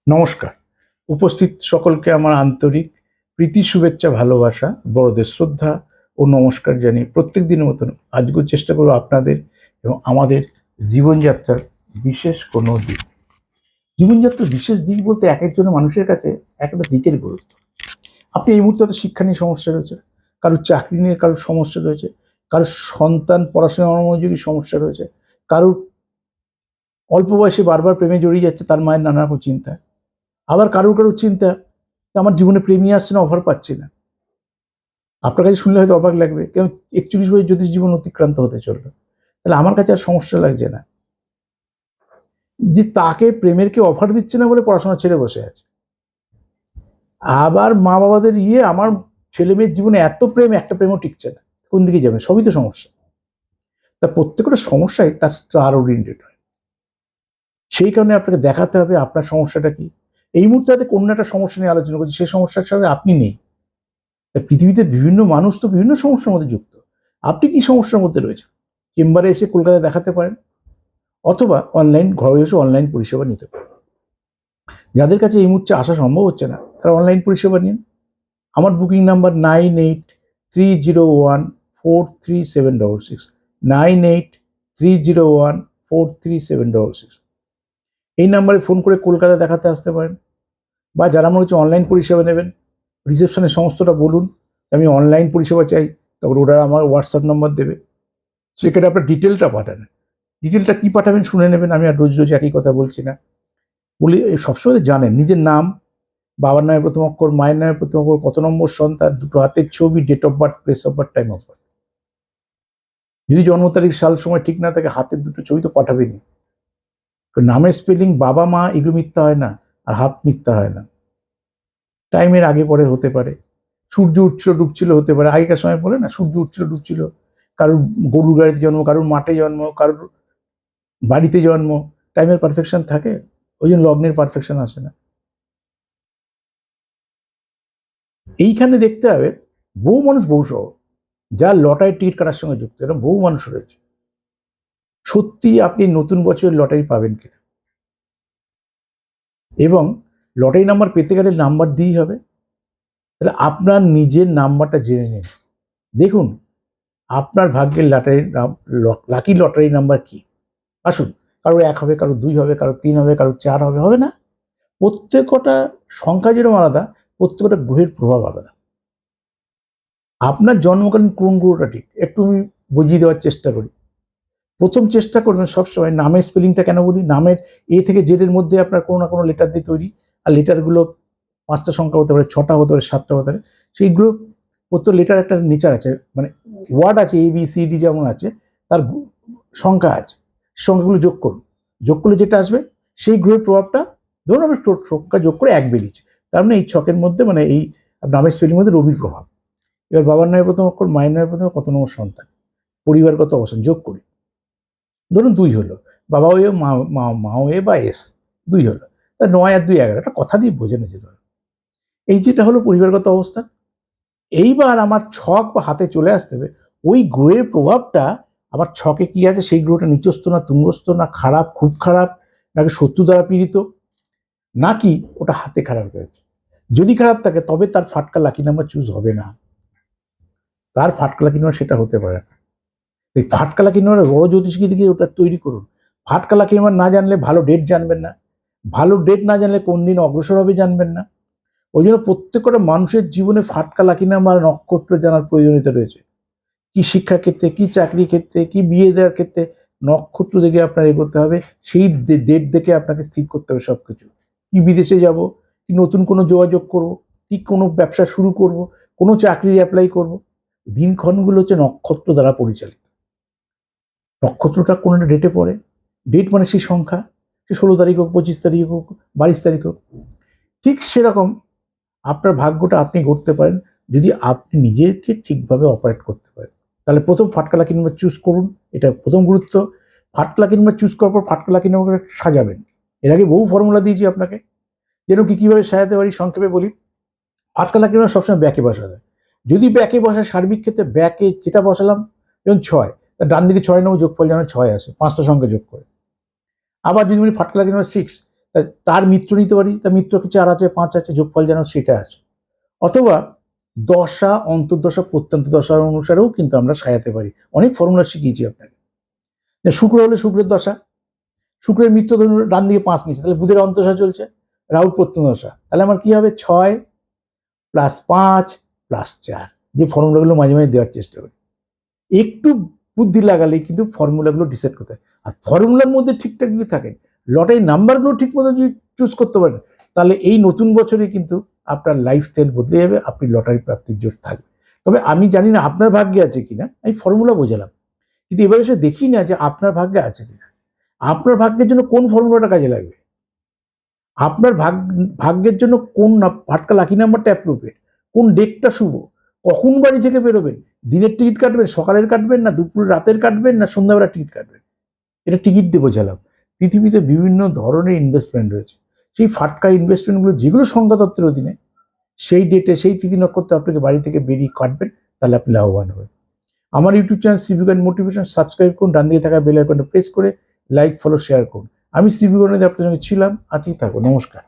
নমস্কার। উপস্থিত সকলকে আমার আন্তরিক প্রীতি, শুভেচ্ছা, ভালোবাসা, বড়দের শ্রদ্ধা ও নমস্কার জানিয়ে প্রত্যেক দিনের মতন আজকেও চেষ্টা করব আপনাদের এবং আমাদের জীবনযাত্রার বিশেষ কোনো দিক। জীবনযাত্রার বিশেষ দিক বলতে এক একজনের মানুষের কাছে একটা দিকের গুরুত্ব। আপনি এই মুহূর্তে হয়তো শিক্ষা নিয়ে সমস্যা রয়েছে, কারোর চাকরি নিয়ে কারোর সমস্যা রয়েছে, কারোর সন্তান পড়াশোনায় অমনোযোগী সমস্যা রয়েছে, কারোর অল্প বয়সে বারবার প্রেমে জড়িয়ে যাচ্ছে, তার মায়ের নানা রকম চিন্তা। আবার কারোর চিন্তা আমার জীবনে প্রেমই আসছে না, অফার পাচ্ছি না। আপনার কাছে শুনলে হয়তো অবাক লাগবে, কেন 41 বছর জ্যোতিষ জীবন অতিক্রান্ত হতে চললো, তাহলে আমার কাছে আর সমস্যা লাগছে না যে তাকে প্রেমের কেউ অফার দিচ্ছে না বলে পড়াশোনা ছেড়ে বসে আছে। আবার মা বাবাদের আমার ছেলে মেয়ের জীবনে এত প্রেম, একটা প্রেমও টিকছে না, কোন দিকে যাবে? সবই তো সমস্যা। তা প্রত্যেকটা সমস্যায় তার স্টার ওরিয়েন্টেড হয়। সেই কারণে আপনাকে দেখাতে হবে আপনার সমস্যাটা কি। এই মুহূর্তে হয়তো কোনো একটা সমস্যা নিয়ে আলোচনা করছি, সেই সমস্যার সঙ্গে আপনি নেই। পৃথিবীতে বিভিন্ন মানুষ তো বিভিন্ন সমস্যার মধ্যে যুক্ত। আপনি কি সমস্যার মধ্যে রয়েছেন? চেম্বারে এসে কলকাতায় দেখাতে পারেন, অথবা ঘরে এসে অনলাইন পরিষেবা নিতে পারেন। যাদের কাছে এই মুহূর্তে আসা সম্ভব হচ্ছে না, তারা অনলাইন পরিষেবা নিন। আমার বুকিং নাম্বার 9830143766, 9830143766। এই নাম্বারে ফোন করে কলকাতা দেখাতে আসতে পারেন। বা যারা মনে হচ্ছে অনলাইন পরিষেবা নেবেন, রিসেপশনে সমস্তটা বলুন আমি অনলাইন পরিষেবা চাই, তখন ওরা আমার হোয়াটসঅ্যাপ নাম্বার দেবে, সেখানে আপনার ডিটেলটা পাঠান। ডিটেলটা কি পাঠাবেন শুনে নেবেন, আমি আর রোজ রোজ একই কথা বলছি না। বলি সবসময় জানেন নিজের নাম, বাবার নামের প্রথম অক্ষর, মায়ের নামের প্রথম অক্ষর, কত নম্বর সন্তান, দুটো হাতের ছবি, date of birth, place of birth, time of birth. যদি জন্ম তারিখ সাল সময় ঠিক না থাকে, হাতের দুটো ছবি তো পাঠাবেনি। নামের স্পেলিং বাবা মা এগুলো মিথ্যা হয় না, আর হাত মিথ্যা হয় না। টাইমের আগে পরে হতে পারে, সূর্য উঠছিল ডুবছিল হতে পারে, আগেকার সময় বলে না সূর্য উঠছিল ডুবছিল, কারোর গরুর গাড়িতে জন্ম, কারোর মাঠে জন্ম, কারোর বাড়িতে জন্ম। টাইমের পারফেকশন থাকে, ওই জন্য লগ্নের পারফেকশন আসে না। এইখানে দেখতে হবে বহু মানুষ বহু সহ যা লটারি টিকিট কাটার সঙ্গে যুক্ত, এরকম বহু মানুষ রয়েছে। সত্যি আপনি নতুন বছরের লটারি পাবেন কিনা, এবং লটারি নাম্বার পেতে গেলে নাম্বার দিয়েই হবে। তাহলে আপনার নিজের নাম্বারটা জেনে নিন, দেখুন আপনার ভাগ্যের লাকি লটারি নাম্বার কি। আসুন, কারোর 1 হবে, কারোর 2 হবে, কারোর 3 হবে, কারোর 4 হবে, হবে না? প্রত্যেকটা সংখ্যা যেরকম আলাদা, প্রত্যেকটা গ্রহের প্রভাব আলাদা। আপনার জন্মকালীন কোন গ্রহটা ঠিক একটু আমি বুঝিয়ে দেওয়ার চেষ্টা করি। প্রথম চেষ্টা করবেন সবসময় নামের স্পেলিংটা, কেন বলি, নামের এ থেকে জেডের মধ্যে আপনার কোনো না কোনো লেটার দিয়ে তৈরি, আর লেটারগুলো 5টা সংখ্যা হতে পারে, 6টা হতে পারে, 7টা হতে পারে। সেইগুলো প্রত্যেক লেটার একটা নেচার আছে, মানে ওয়ার্ড আছে, ABCD যেমন আছে, তার সংখ্যা আছে। সংখ্যাগুলো যোগ করুন, যোগ করলে যেটা আসবে সেই গ্রহের প্রভাবটা, ধরুন আমরা সংখ্যা যোগ করে 1 বেরিয়েছে, তার মানে এই ছকের মধ্যে, মানে এই নামের স্পেলিং মধ্যে রবির প্রভাব। এবার বাবার নামের প্রথম অক্ষর, মায়ের নামের প্রথম কত নম্বর সন্তান, পরিবারগত অবস্থান যোগ করি, ধরুন 2 হলো, বাবা হয়ে মা হয়ে বা এস 2 হলো, তা 9 আর 2 11, একটা কথা দিয়ে বোঝানো যেতে পারে। এই যেটা হলো পরিবারগত অবস্থা। এইবার আমার ছক বা হাতে চলে আসতে হবে ওই গ্রহের প্রভাবটা। আবার ছকে কি আছে, সেই গ্রহটা নিচস্থ না তুঙ্গস্থ, না খারাপ খুব খারাপ, নাকি শত্রু দ্বারা পীড়িত, নাকি ওটা হাতে খারাপ হয়েছে। যদি খারাপ থাকে তবে তার ফাটকা লাকি নাম্বার চুজ হবে না, তার ফাটকা লাকি নাম্বার সেটা হতে পারে না। এই ফাটকা লাকি নাম্বার বড় জ্যোতিষীকে দিয়ে ওটা তৈরি করুন। ফাটকা লাকি নাম্বার না জানলে ভালো ডেট জানবেন না, ভালো ডেট না জানলে কোন দিন অগ্রসর হবে জানবেন না। ওই জন্য প্রত্যেকটা মানুষের জীবনে ফাটকা লাকি নাম্বার নক্ষত্র জানার প্রয়োজনীয়তা রয়েছে। কি শিক্ষা ক্ষেত্রে, কি চাকরি ক্ষেত্রে, কি বিয়ে দেওয়ার ক্ষেত্রে, নক্ষত্র দেখে আপনার এগোতে হবে, সেই ডেট দেখে আপনাকে স্থির করতে হবে সবকিছু। কি বিদেশে যাব, কি নতুন কোনো যোগাযোগ করব, কি কোনো ব্যবসা শুরু করব, কোনো চাকরির অ্যাপ্লাই করব, দিনক্ষণগুলো হচ্ছে নক্ষত্র দ্বারা পরিচালিত। নক্ষত্রটা কোন একটা ডেটে পড়ে, ডেট মানে সেই সংখ্যা, সে 16 তারিখ হোক, 25 তারিখ হোক, 22 তারিখ হোক। ঠিক সেরকম আপনার ভাগ্যটা আপনি গড়তে পারেন যদি আপনি নিজেকে ঠিকভাবে অপারেট করতে পারেন। তাহলে প্রথম ফাটকা লাকি নাম্বার চুজ করুন, এটা প্রথম গুরুত্ব। ফাটকা লাকি নাম্বার চুজ করার পর ফাটকা লাকি নাম্বার সাজাবেন। এর আগে বহু ফর্মুলা দিয়েছি আপনাকে, যেন কিভাবে সাজাতে পারি সংক্ষেপে বলি। ফাটকা লাকি নাম্বার সবসময় ব্যাকে বসাবে। যদি ব্যাকে বসায়, সার্বিক ক্ষেত্রে ব্যাকে যেটা বসালাম, যেমন 6, তার ডান দিকে 6 নেবো, যোগফল যেন 6 আসে, 5টা সংখ্যা যোগ করে। আবার যদি বলি ফাটকা লাকি নাম্বার 6, তার মিত্র নিতে পারি, তার মিত্রকে 4 আছে 5 আছে, যোগফল যেন সেটা আসে। অথবা দশা, অন্তর্দশা, প্রত্যন্ত দশা অনুসারেও কিন্তু আমরা সাজাতে পারি। অনেক ফর্মুলা শিখিয়েছি আপনাকে। শুক্র হলে শুক্রের দশা, শুক্রের মিত্র ধরুন ডান দিকে 5 নিচ্ছে, তাহলে বুধের অন্তর্দশা চলছে, রাহুর প্রত্যন্ত দশা, তাহলে আমার কি হবে 6 + 5 + 4, যে ফর্মুলাগুলো মাঝে মাঝে দেওয়ার চেষ্টা করি। একটু বুদ্ধি লাগালেই কিন্তু ফর্মুলাগুলো ডিসাইড করতে হয়। আর ফর্মুলার মধ্যে ঠিকঠাক যদি থাকে, লটারি নাম্বারগুলো ঠিক মতো যদি চুজ করতে পারেন, তাহলে এই নতুন বছরে কিন্তু আপনার লাইফস্টাইল বদলে যাবে, আপনি লটারি প্রাপ্তির জোর থাকবে। তবে আমি জানি না আপনার ভাগ্যে আছে কিনা, আমি ফর্মুলা বোঝালাম, কিন্তু এবার এসে দেখি না যে আপনার ভাগ্যে আছে কিনা। আপনার ভাগ্যের জন্য কোন ফর্মুলাটা কাজে লাগবে, আপনার ভাগ্যের জন্য কোন ফাটকা লাকি নাম্বারটা অ্যাপ্রোপ্রিয়েট, কোন ডেটটা শুভ, কখন বাড়ি থেকে বেরোবেন, দিনের টিকিট কাটবেন, সকালের কাটবেন, না দুপুর রাতের কাটবেন, না সন্ধ্যাবেলা টিকিট কাটবেন, এটা টিকিট দিয়ে বোঝালাম। পৃথিবীতে বিভিন্ন ধরনের ইনভেস্টমেন্ট রয়েছে, সেই ফাটকা ইনভেস্টমেন্টগুলো যেগুলো সংখ্যাতত্ত্বের অধীনে, সেই ডেটে সেই তিথি নক্ষত্রে আপনাকে বাড়ি থেকে বেরিয়ে কাটবেন, তাহলে আপনি লাভবান হবেন। আমার YouTube channel civic motivation subscribe করুন, ডান দিকে থাকা বেল আইকনটা প্রেস করে লাইক ফলো শেয়ার করুন। আমি সিভিক আপনার সঙ্গে ছিলাম, আজই থাকো, নমস্কার।